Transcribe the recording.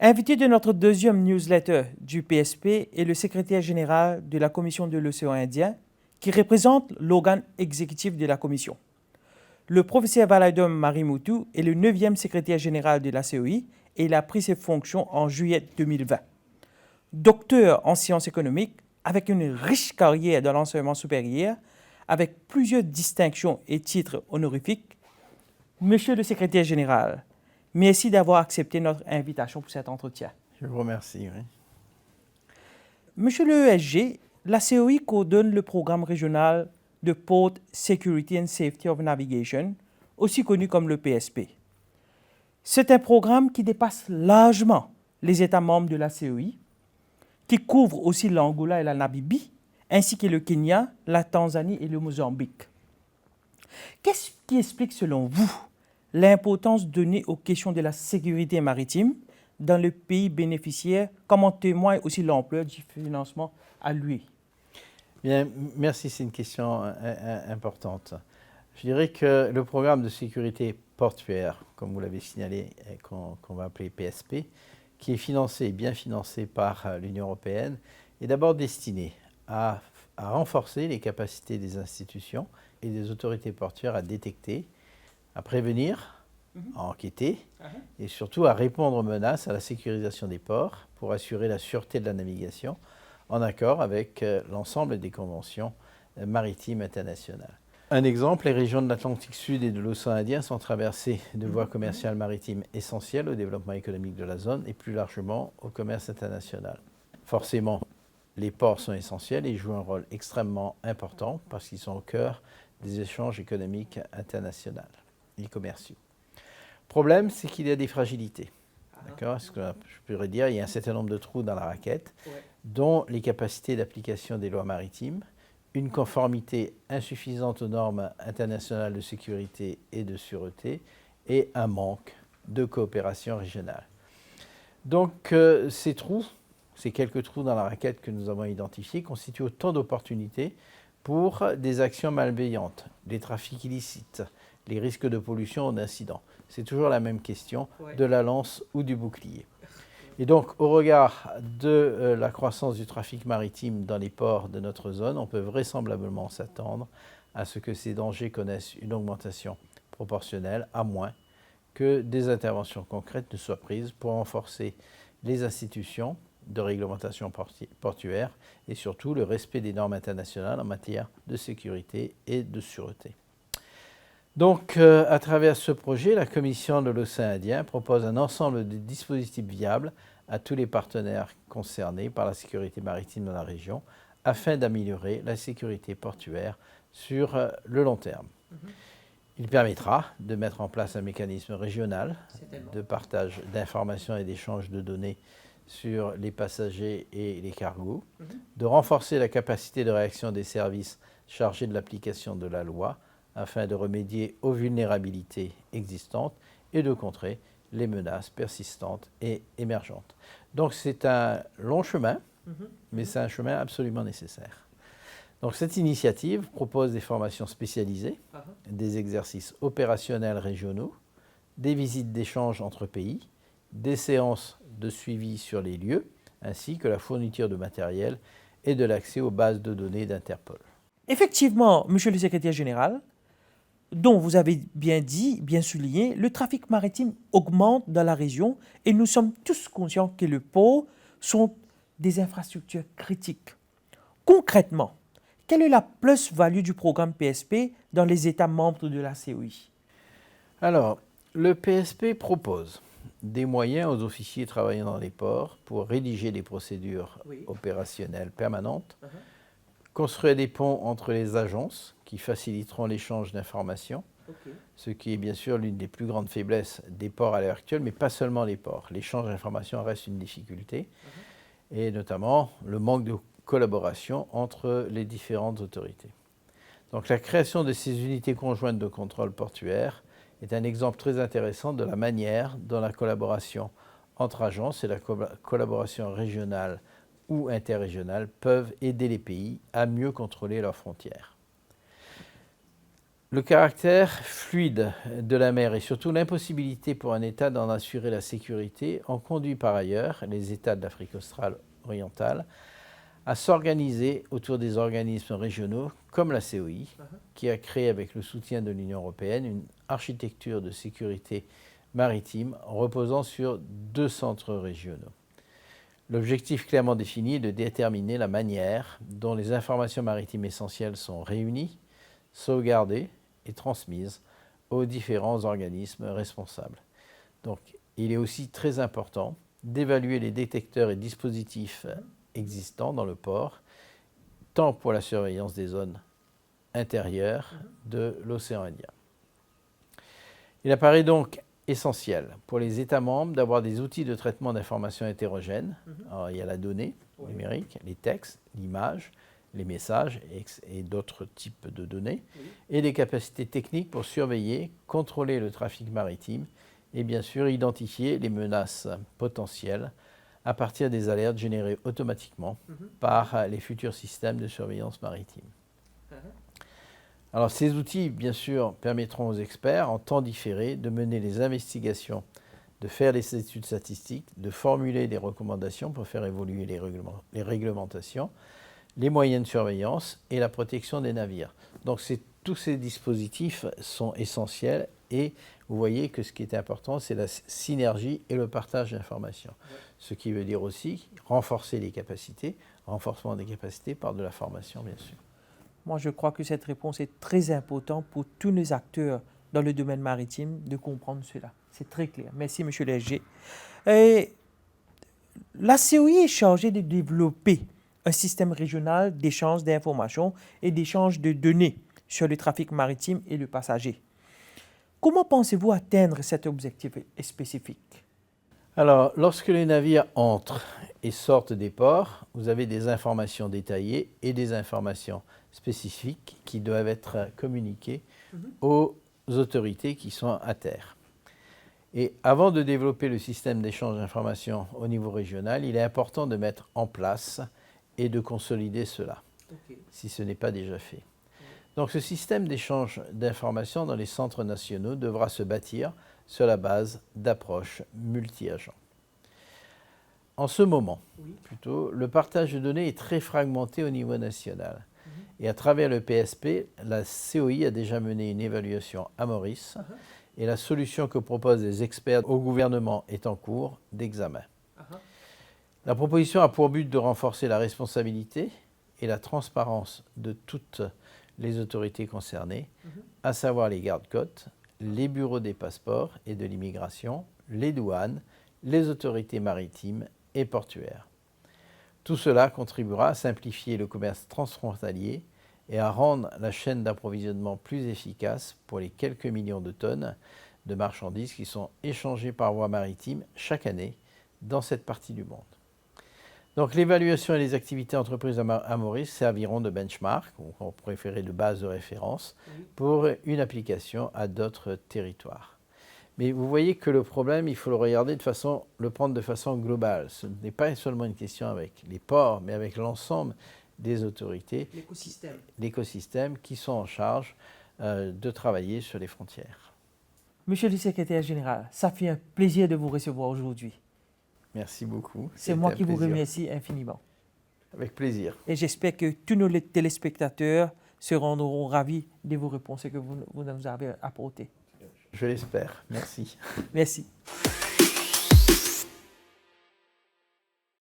Invité de notre deuxième newsletter du PSP est le secrétaire général de la Commission de l'océan Indien, qui représente l'organe exécutif de la Commission. Le professeur Valaidom Marimuthu est le 9e secrétaire général de la COI et il a pris ses fonctions en juillet 2020. Docteur en sciences économiques, avec une riche carrière dans l'enseignement supérieur, avec plusieurs distinctions et titres honorifiques, Monsieur le secrétaire général, merci d'avoir accepté notre invitation pour cet entretien. Je vous remercie. Oui. Monsieur le ESG, la COI coordonne le programme régional de Port Security and Safety of Navigation, aussi connu comme le PSP. C'est un programme qui dépasse largement les États membres de la COI, qui couvre aussi l'Angola et la Namibie, ainsi que le Kenya, la Tanzanie et le Mozambique. Qu'est-ce qui explique, selon vous, l'importance donnée aux questions de la sécurité maritime dans le pays bénéficiaire, comme en témoigne aussi l'ampleur du financement alloué? Bien, merci, c'est une question importante. Je dirais que le programme de sécurité portuaire, comme vous l'avez signalé, qu'on va appeler PSP, qui est bien financé par l'Union européenne, est d'abord destiné à renforcer les capacités des institutions et des autorités portuaires à détecter, à prévenir, à enquêter et surtout à répondre aux menaces à la sécurisation des ports pour assurer la sûreté de la navigation en accord avec l'ensemble des conventions maritimes internationales. Un exemple, les régions de l'Atlantique Sud et de l'océan Indien sont traversées de voies commerciales maritimes essentielles au développement économique de la zone et plus largement au commerce international. Forcément, les ports sont essentiels et jouent un rôle extrêmement important parce qu'ils sont au cœur des échanges économiques internationaux et commerciaux. Le problème, c'est qu'il y a des fragilités. D'accord ? Ce que je pourrais dire, il y a un certain nombre de trous dans la raquette, dont les capacités d'application des lois maritimes, une conformité insuffisante aux normes internationales de sécurité et de sûreté et un manque de coopération régionale. Donc ces quelques trous dans la raquette que nous avons identifiés constituent autant d'opportunités pour des actions malveillantes, des trafics illicites, les risques de pollution ou d'incidents. C'est toujours la même question de la lance ou du bouclier. Et donc, au regard de la croissance du trafic maritime dans les ports de notre zone, on peut vraisemblablement s'attendre à ce que ces dangers connaissent une augmentation proportionnelle, à moins que des interventions concrètes ne soient prises pour renforcer les institutions de réglementation portuaire et surtout le respect des normes internationales en matière de sécurité et de sûreté. Donc, à travers ce projet, la Commission de l'océan Indien propose un ensemble de dispositifs viables à tous les partenaires concernés par la sécurité maritime dans la région, afin d'améliorer la sécurité portuaire sur le long terme. Il permettra de mettre en place un mécanisme régional de partage d'informations et d'échange de données sur les passagers et les cargos, de renforcer la capacité de réaction des services chargés de l'application de la loi, afin de remédier aux vulnérabilités existantes et de contrer les menaces persistantes et émergentes. Donc c'est un long chemin, mais c'est un chemin absolument nécessaire. Donc cette initiative propose des formations spécialisées, des exercices opérationnels régionaux, des visites d'échange entre pays, des séances de suivi sur les lieux, ainsi que la fourniture de matériel et de l'accès aux bases de données d'Interpol. Effectivement, Monsieur le secrétaire général, dont vous avez bien dit, bien souligné, le trafic maritime augmente dans la région et nous sommes tous conscients que les ports sont des infrastructures critiques. Concrètement, quelle est la plus-value du programme PSP dans les États membres de la COI? Alors, le PSP propose des moyens aux officiers travaillant dans les ports pour rédiger des procédures opérationnelles permanentes, construire des ponts entre les agences qui faciliteront l'échange d'informations, ce qui est bien sûr l'une des plus grandes faiblesses des ports à l'heure actuelle, mais pas seulement les ports. L'échange d'informations reste une difficulté, et notamment le manque de collaboration entre les différentes autorités. Donc la création de ces unités conjointes de contrôle portuaire est un exemple très intéressant de la manière dont la collaboration entre agences et la collaboration régionale ou interrégionales peuvent aider les pays à mieux contrôler leurs frontières. Le caractère fluide de la mer et surtout l'impossibilité pour un État d'en assurer la sécurité ont conduit par ailleurs les États de l'Afrique australe orientale à s'organiser autour des organismes régionaux comme la COI, qui a créé avec le soutien de l'Union européenne une architecture de sécurité maritime reposant sur 2 centres régionaux. L'objectif clairement défini est de déterminer la manière dont les informations maritimes essentielles sont réunies, sauvegardées et transmises aux différents organismes responsables. Donc, il est aussi très important d'évaluer les détecteurs et dispositifs existants dans le port, tant pour la surveillance des zones intérieures de l'océan Indien. Il apparaît donc essentiel pour les États membres d'avoir des outils de traitement d'informations hétérogènes. Alors, il y a la donnée numérique, les textes, l'image, les messages et d'autres types de données, et des capacités techniques pour surveiller, contrôler le trafic maritime et bien sûr identifier les menaces potentielles à partir des alertes générées automatiquement par les futurs systèmes de surveillance maritime. Alors ces outils, bien sûr, permettront aux experts, en temps différé, de mener les investigations, de faire les études statistiques, de formuler des recommandations pour faire évoluer les réglementations, les moyens de surveillance et la protection des navires. Donc tous ces dispositifs sont essentiels et vous voyez que ce qui est important, c'est la synergie et le partage d'informations. Ce qui veut dire aussi renforcer les capacités, renforcement des capacités par de la formation, bien sûr. Moi, je crois que cette réponse est très importante pour tous nos acteurs dans le domaine maritime de comprendre cela. C'est très clair. Merci, M. Léger. La COI est chargée de développer un système régional d'échange d'informations et d'échange de données sur le trafic maritime et le passager. Comment pensez-vous atteindre cet objectif spécifique? Alors, lorsque les navires entrent et sortent des ports, vous avez des informations détaillées et des informations spécifiques qui doivent être communiquées aux autorités qui sont à terre. Et avant de développer le système d'échange d'informations au niveau régional, il est important de mettre en place et de consolider cela, si ce n'est pas déjà fait. Donc ce système d'échange d'informations dans les centres nationaux devra se bâtir sur la base d'approches multi-agents. En ce moment, plutôt, le partage de données est très fragmenté au niveau national. Et à travers le PSP, la COI a déjà mené une évaluation à Maurice et la solution que proposent les experts au gouvernement est en cours d'examen. La proposition a pour but de renforcer la responsabilité et la transparence de toutes les autorités concernées, à savoir les gardes-côtes, les bureaux des passeports et de l'immigration, les douanes, les autorités maritimes et portuaires. Tout cela contribuera à simplifier le commerce transfrontalier et à rendre la chaîne d'approvisionnement plus efficace pour les quelques millions de tonnes de marchandises qui sont échangées par voie maritime chaque année dans cette partie du monde. Donc l'évaluation et les activités entreprises à Maurice serviront de benchmark, ou on préférait de base de référence, pour une application à d'autres territoires. Mais vous voyez que le problème, il faut le prendre de façon globale. Ce n'est pas seulement une question avec les ports, mais avec l'ensemble des autorités, l'écosystème qui sont en charge de travailler sur les frontières. Monsieur le secrétaire général, ça fait un plaisir de vous recevoir aujourd'hui. Merci beaucoup. C'est moi qui vous remercie infiniment. Avec plaisir. Et j'espère que tous nos téléspectateurs se rendront ravis de vos réponses que vous nous avez apportées. Je l'espère. Merci. Merci.